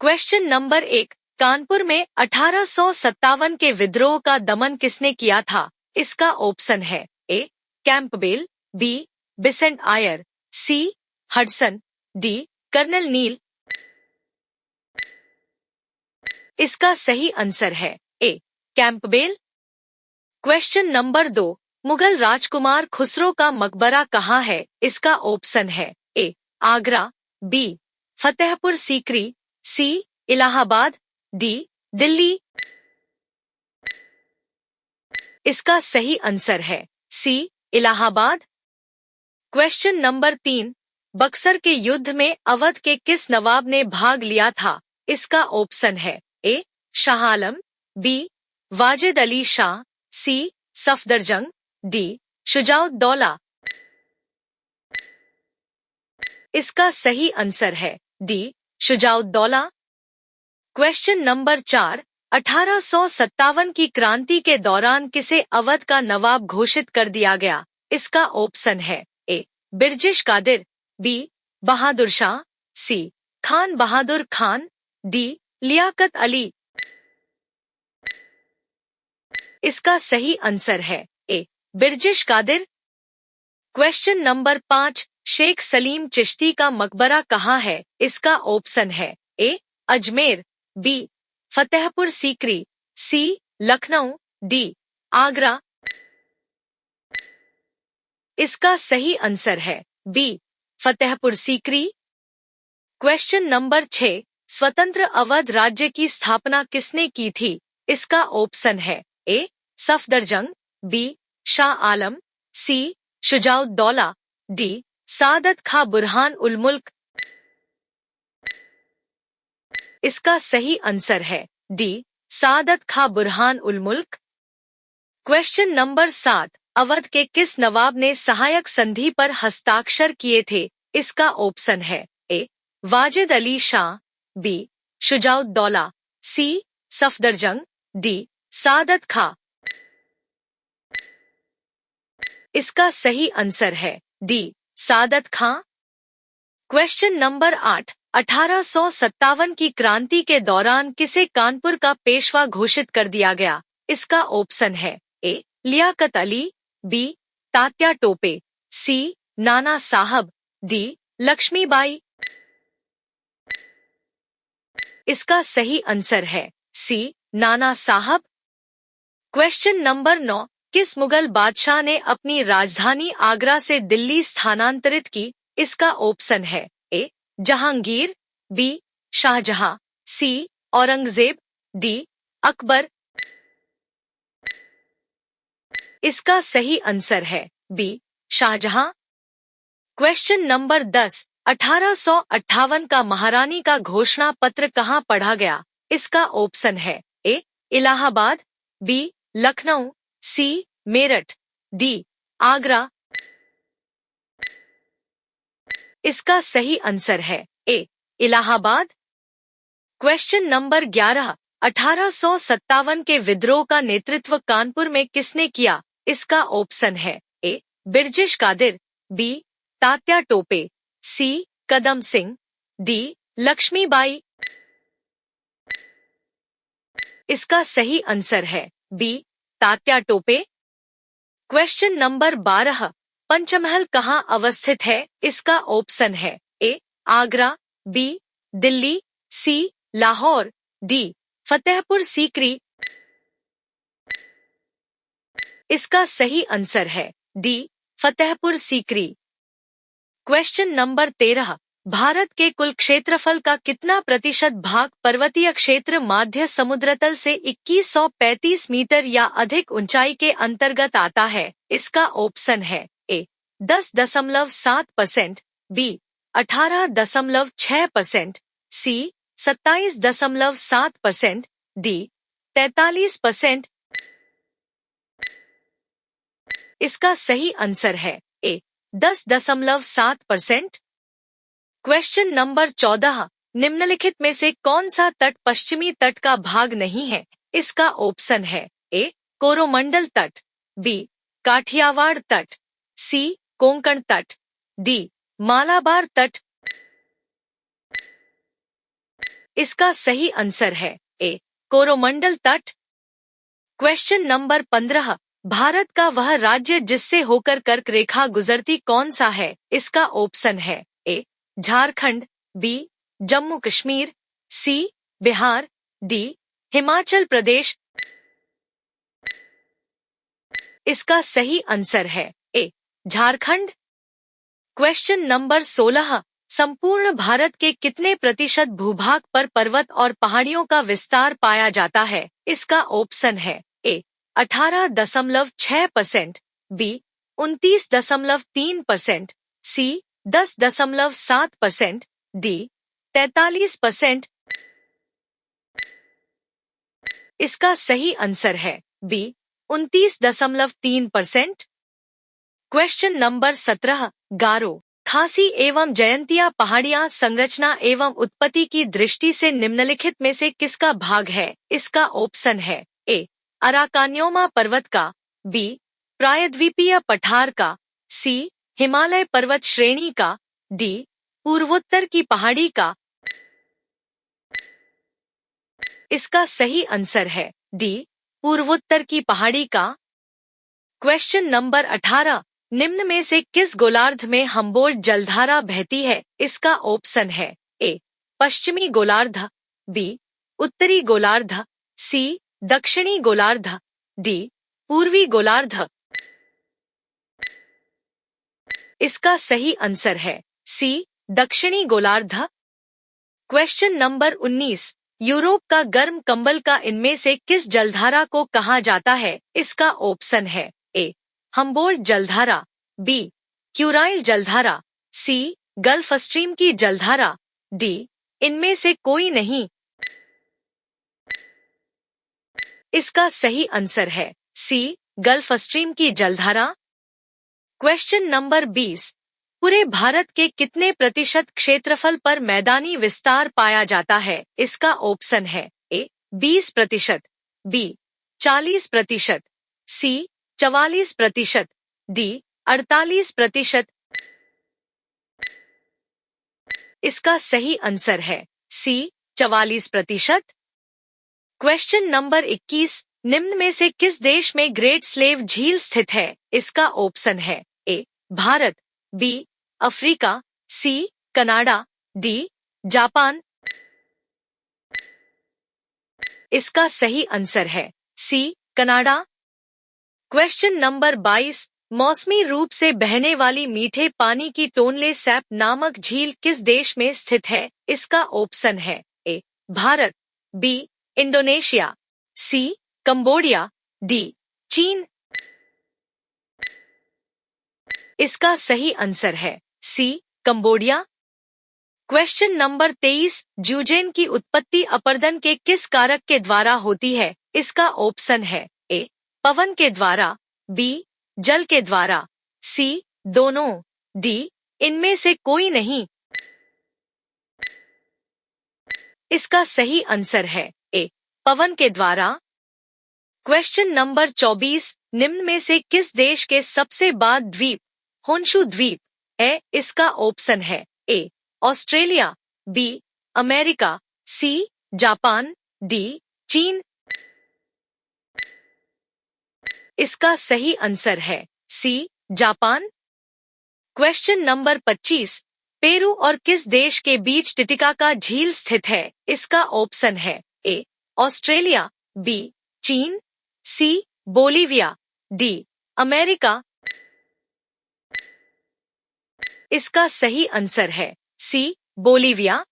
Question number 1, Kanpur में 1857 के विद्रोह का दमन किसने किया था? इसका ऑप्शन है A. Campbell, B. Vincent Eyre, C. Hudson, D. Colonel Neill. इसका सही आंसर है A. Campbell. Question number 2, Mughal राजकुमार खुसरो का मकबरा कहाँ है? इसका ऑप्शन है A. Agra, B. Fatehpur Sikri, C. Allahabad, D. Delhi. इसका सही आंसर है C. Allahabad. Question number 3, Buxar के युद्ध में अवध के किस नवाब ने भाग लिया था? इसका ऑप्शन है ए. शाह आलम, बी. वाजिद अली शाह, सी. सफदरजंग, डी. शुजाउद्दौला। इसका सही आंसर है डी. शुजाउद्दौला। क्वेश्चन नंबर 4, 1857 की क्रांति के दौरान किसे अवध का नवाब घोषित कर दिया गया? इसका ऑप्शन है A. Birjis Qadir, B. Bahadur Shah, C. Khan Bahadur Khan, D. Liaquat Ali. इसका सही आंसर है A. Birjis Qadir. Question number 5, Sheikh Salim Chishti का मकबरा कहाँ है? इसका ऑप्शन है A. Ajmer, B. Fatehpur Sikri, C. Lucknow, D. Agra. इसका सही आंसर है B. Fatehpur Sikri. Question number 6, स्वतंत्र अवध राज्य की स्थापना किसने की थी? इसका ऑप्शन है ए. सफदरजंग, बी. शाह आलम, सी. शुजाउद्दौला, डी. सादत खां बुरहान उल मुल्क। इसका सही आंसर है डी. सादत खां बुरहान उल मुल्क। क्वेश्चन नंबर 7, अवध के किस नवाब ने सहायक संधि पर हस्ताक्षर किए थे? इसका ऑप्शन है ए. वाजिद अली शाह, बी. शुजाउद्दौला, सी. सफदरजंग, डी. सादत खां। इसका सही आंसर है डी. सादत खां। क्वेश्चन नंबर 8, 1857 की क्रांति के दौरान किसे कानपुर का पेशवा घोषित कर दिया गया? इसका ऑप्शन है ए. लियाकत अली, बी. तात्या टोपे, सी. नाना साहब, डी. लक्ष्मीबाई। इसका सही आंसर है सी. नाना साहब। क्वेश्चन नंबर 9, किस मुगल बादशाह ने अपनी राजधानी आगरा से दिल्ली स्थानांतरित की? इसका ऑप्शन है ए. जहांगीर, बी. शाहजहां, सी. औरंगजेब, डी. अकबर। इसका सही आंसर है बी. शाहजहां। क्वेश्चन नंबर 10, 1858 का महारानी का घोषणा पत्र कहाँ पढ़ा गया? इसका ऑप्शन है ए. इलाहाबाद, बी. लखनऊ, सी. मेरठ, डी. आगरा। इसका सही आंसर है ए. इलाहाबाद। क्वेश्चन नंबर 11, 1857 के विद्रोह का नेतृत्व कानपुर में किसने किया? इसका ऑप्शन है A. Birjis Qadir, B. Tatya Tope, C. Kadam Singh, D. Lakshmibai. इसका सही आंसर है B. Tatya Tope. Question number 12, Panchmahal कहाँ अवस्थित है? इसका ऑप्शन है A. Agra, B. Delhi, C. Lahore, D. Fatehpur Sikri. इसका सही आंसर है D. Fatehpur Sikri. Question number 13, Bharat के कुल क्षेत्रफल का कितना प्रतिशत भाग पर्वतीय क्षेत्र माध्य समुद्रतल से 2135 मीटर या अधिक ऊंचाई के अंतर्गत आता है? इसका ऑप्शन है ए. 10.7%, बी. 18.6%, सी. 27.7%, डी. 43%। इसका सही आंसर है ए. 10.7%। क्वेश्चन नंबर 14, निम्नलिखित में से कौन सा तट पश्चिमी तट का भाग नहीं है? इसका ऑप्शन है ए. कोरोमंडल तट, बी. काठियावाड़ तट, सी. कोंकण तट, डी. मालाबार तट। इसका सही आंसर है ए कोरोमंडल तट। क्वेश्चन नंबर 15, भारत का वह राज्य जिससे होकर कर्क रेखा गुजरती कौन सा है? इसका ऑप्शन है ए झारखंड, बी जम्मू कश्मीर, सी बिहार, डी हिमाचल प्रदेश। इसका सही आंसर है ए झारखंड। क्वेश्चन नंबर 16, संपूर्ण भारत के कितने प्रतिशत भूभाग पर पर्वत और पहाड़ियों का विस्तार पाया जाता है? इसका ऑप्शन है ए 18.6%, बी 29.3%, सी 10.7%, डी 43%। इसका सही आंसर है बी 29.3%। क्वेश्चन नंबर 17, गारो, खासी एवं जयंतिया पहाड़ियां संरचना एवं उत्पत्ति की दृष्टि से निम्नलिखित में से किसका भाग है? इसका ऑप्शन है ए अराकान्योमा पर्वत का, बी प्रायद्वीपीय पठार का, सी हिमालय पर्वत श्रेणी का, डी पूर्वोत्तर की पहाड़ी का। इसका सही आंसर है डी पूर्वोत्तर की पहाड़ी का। क्वेश्चन नंबर 18, निम्न में से किस गोलार्ध में हम्बोल्ट जलधारा बहती है? इसका ऑप्शन है ए पश्चिमी गोलार्ध, बी उत्तरी गोलार्ध, सी दक्षिणी गोलार्ध, डी पूर्वी गोलार्ध। इसका सही आंसर है सी दक्षिणी गोलार्ध। क्वेश्चन नंबर 19, यूरोप का गर्म कंबल का इनमें से किस जलधारा को कहा जाता है? इसका ऑप्शन है ए हम्बोल्ट जलधारा, बी क्यूराइल जलधारा, सी गल्फ स्ट्रीम की जलधारा, डी इनमें से कोई नहीं। इसका सही आंसर है सी गल्फ स्ट्रीम की जलधारा। क्वेश्चन नंबर 20, पूरे भारत के कितने प्रतिशत क्षेत्रफल पर मैदानी विस्तार पाया जाता है? इसका ऑप्शन है ए 20%, बी 40%, सी 44%, डी 48%। इसका सही आंसर है सी 44%। क्वेश्चन नंबर 21, निम्न में से किस देश में ग्रेट स्लेव झील स्थित है? इसका ऑप्शन है A Bharat, B Africa, C Canada, D Japan. इसका सही आंसर है सी कनाडा। क्वेश्चन नंबर 22, मौसमी रूप से बहने वाली मीठे पानी की टोनले सैप नामक झील किस देश में स्थित है? इसका ऑप्शन है A Bharat, B Indonesia, C Cambodia, D चीन। इसका सही आंसर है सी कंबोडिया। क्वेश्चन नंबर 23, ज्यूजेन की उत्पत्ति अपरदन के किस कारक के द्वारा होती है? इसका ऑप्शन है ए पवन के द्वारा, बी जल के द्वारा, सी दोनों, डी इनमें से कोई नहीं। इसका सही आंसर है ए पवन के द्वारा। क्वेश्चन नंबर 24, निम्न में से किस देश के सबसे बड़ा द्वीप होन्शु द्वीप है? इसका ऑप्शन है A Australia, B America, C Japan, D चीन। इसका सही आंसर है C Japan. Question number 25, Peru और किस देश के बीच टिटिकाका झील स्थित है? इसका ऑप्शन है ए ऑस्ट्रेलिया, बी चीन, सी बोलीविया, डी अमेरिका। इसका सही आंसर है सी बोलीविया।